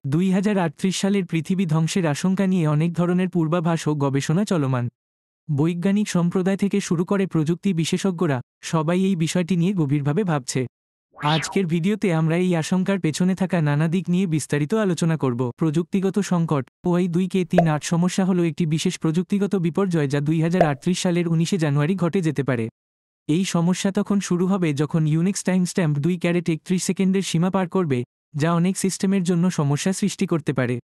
2038 সালের পৃথিবী ধ্বংসের আশঙ্কা নিয়ে অনেক ধরনের পূর্বাভাস ও গবেষণা চলমান। বৈজ্ঞানিক সম্প্রদায় থেকে শুরু করে প্রযুক্তি বিশেষজ্ঞরা সবাই এই বিষয়টি নিয়ে গভীরভাবে ভাবছে। আজকের ভিডিওতে আমরা এই আশঙ্কার পেছনে থাকা নানা দিক নিয়ে বিস্তারিত আলোচনা করব। প্রযুক্তিগত সংকট। OI2K38 সমস্যা হলো একটি বিশেষ প্রযুক্তিগত বিপর্যয় যা 2038 সালের 19 জানুয়ারি ঘটে যেতে পারে। এই সমস্যা তখন শুরু হবে যখন ইউনিক্স টাইম স্ট্যাম্প 2 সেকেন্ডের সীমা পার করবে, যা অনেক সিস্টেমের জন্য সমস্যা সৃষ্টি করতে পারে।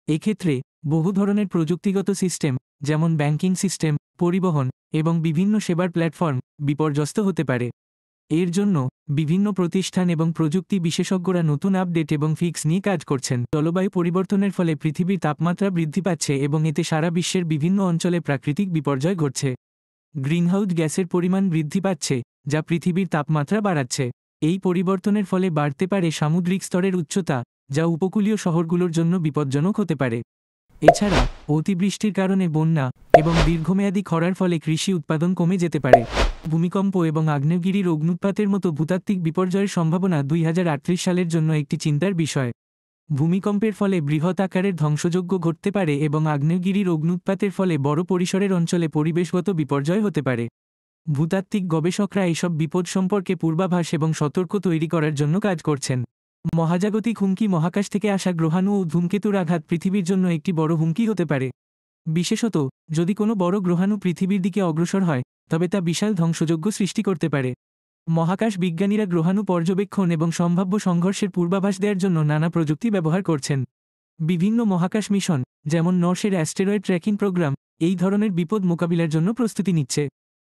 এক্ষেত্রে বহু ধরনের প্রযুক্তিগত সিস্টেম, যেমন ব্যাংকিং সিস্টেম, পরিবহন এবং বিভিন্ন সেবার প্ল্যাটফর্ম বিপর্যস্ত হতে পারে। এর জন্য বিভিন্ন প্রতিষ্ঠান এবং প্রযুক্তি বিশেষজ্ঞরা নতুন আপডেট এবং ফিক্স নিয়ে কাজ করছেন। জলবায়ু পরিবর্তনের ফলে পৃথিবীর তাপমাত্রা বৃদ্ধি পাচ্ছে এবং এতে সারা বিশ্বের বিভিন্ন অঞ্চলে প্রাকৃতিক বিপর্যয় ঘটছে। গ্রিনহাউস গ্যাসের পরিমাণ বৃদ্ধি পাচ্ছে, যা পৃথিবীর তাপমাত্রা বাড়াচ্ছে। এই পরিবর্তনের ফলে বাড়তে পারে সামুদ্রিক স্তরের উচ্চতা, যা উপকূলীয় শহরগুলোর জন্য বিপজ্জনক হতে পারে। এছাড়া অতিবৃষ্টির কারণে বন্যা এবং দীর্ঘমেয়াদী খরার ফলে কৃষি উৎপাদন কমে যেতে পারে। ভূমিকম্প এবং আগ্নেয়গিরির অগ্ন্যুৎপাতের মতো ভূতাত্ত্বিক বিপর্যয়ের সম্ভাবনা 2038 সালের জন্য একটি চিন্তার বিষয়। ভূমিকম্পের ফলে বৃহৎ আকারের ধ্বংসযজ্ঞ ঘটতে পারে এবং আগ্নেয়গিরির অগ্ন্যুৎপাতের ফলে বড় পরিসরের অঞ্চলে পরিবেশগত বিপর্যয় হতে পারে। ভূতাত্ত্বিক গবেষকরা এসব বিপদ সম্পর্কে পূর্বাভাস এবং সতর্ক তৈরি করার জন্য কাজ করছেন। মহাজাগতিক হুমকি। মহাকাশ থেকে আসা গ্রহাণু ও ধূমকেতুর আঘাত পৃথিবীর জন্য একটি বড় হুমকি হতে পারে। বিশেষত যদি কোনো বড় গ্রহাণু পৃথিবীর দিকে অগ্রসর হয়, তবে তা বিশাল ধ্বংসযজ্ঞ সৃষ্টি করতে পারে। মহাকাশ বিজ্ঞানীরা গ্রহাণু পর্যবেক্ষণ এবং সম্ভাব্য সংঘর্ষের পূর্বাভাস দেওয়ার জন্য নানা প্রযুক্তি ব্যবহার করছেন। বিভিন্ন মহাকাশ মিশন, যেমন নর্সের অ্যাস্টেরয়েড ট্র্যাকিং প্রোগ্রাম, এই ধরনের বিপদ মোকাবিলার জন্য প্রস্তুতি নিচ্ছে।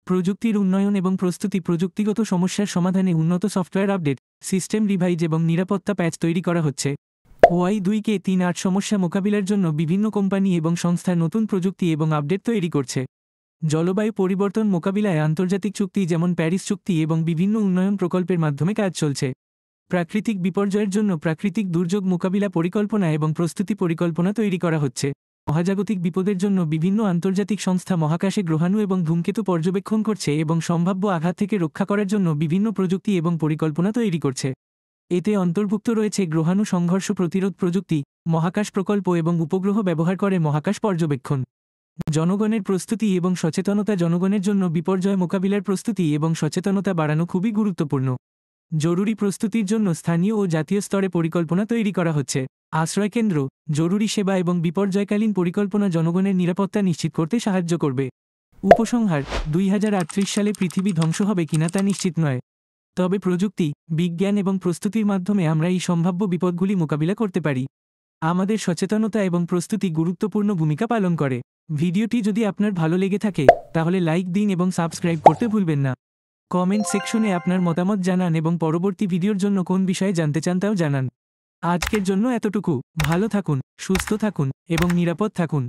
প্রযুক্তির উন্নয়ন এবং প্রস্তুতি। প্রযুক্তিগত সমস্যার সমাধানে উন্নত সফটওয়্যার আপডেট, সিস্টেম রিভাইজ এবং নিরাপত্তা প্যাচ তৈরি করা হচ্ছে। OI2K38 সমস্যা মোকাবিলার জন্য বিভিন্ন কোম্পানি এবং সংস্থা নতুন প্রযুক্তি এবং আপডেট তৈরি করছে। জলবায়ু পরিবর্তন মোকাবিলায় আন্তর্জাতিক চুক্তি যেমন প্যারিস চুক্তি এবং বিভিন্ন উন্নয়ন প্রকল্পের মাধ্যমে কাজ চলছে। প্রাকৃতিক বিপর্যয়ের জন্য প্রাকৃতিক দুর্যোগ মোকাবিলা পরিকল্পনা এবং প্রস্তুতি পরিকল্পনা তৈরি করা হচ্ছে। মহাজাগতিক বিপদের জন্য বিভিন্ন আন্তর্জাতিক সংস্থা মহাকাশে গ্রহাণু এবং ধূমকেতু পর্যবেক্ষণ করছে এবং সম্ভাব্য আঘাত থেকে রক্ষা করার জন্য বিভিন্ন প্রযুক্তি এবং পরিকল্পনা তৈরি করছে। এতে অন্তর্ভুক্ত রয়েছে গ্রহাণু সংঘর্ষ প্রতিরোধ প্রযুক্তি, মহাকাশ প্রকল্প এবং উপগ্রহ ব্যবহার করে মহাকাশ পর্যবেক্ষণ। জনগণের প্রস্তুতি এবং সচেতনতা। জনগণের জন্য বিপর্যয় মোকাবিলার প্রস্তুতি এবং সচেতনতা বাড়ানো খুবই গুরুত্বপূর্ণ। জরুরি প্রস্তুতির জন্য স্থানীয় ও জাতীয় স্তরে পরিকল্পনা তৈরি করা হচ্ছে। আশ্রয়কেন্দ্র, জরুরি সেবা এবং বিপর্যয়কালীন পরিকল্পনা জনগণের নিরাপত্তা নিশ্চিত করতে সাহায্য করবে। উপসংহার। 2038 সালে পৃথিবী ধ্বংস হবে কিনা তা নিশ্চিত নয়। তবে প্রযুক্তি, বিজ্ঞান এবং প্রস্তুতির মাধ্যমে আমরা এই সম্ভাব্য বিপদগুলি মোকাবিলা করতে পারি। আমাদের সচেতনতা এবং প্রস্তুতি গুরুত্বপূর্ণ ভূমিকা পালন করে। ভিডিওটি যদি আপনার ভালো লেগে থাকে, তাহলে লাইক দিন এবং সাবস্ক্রাইব করতে ভুলবেন না। কমেন্ট সেকশনে আপনার মতামত জানান এবং পরবর্তী ভিডিওর জন্য কোন বিষয়ে জানতে চান তাও জানান। আজকের জন্য এতটুকু। ভালো থাকুন, সুস্থ থাকুন এবং নিরাপদ থাকুন।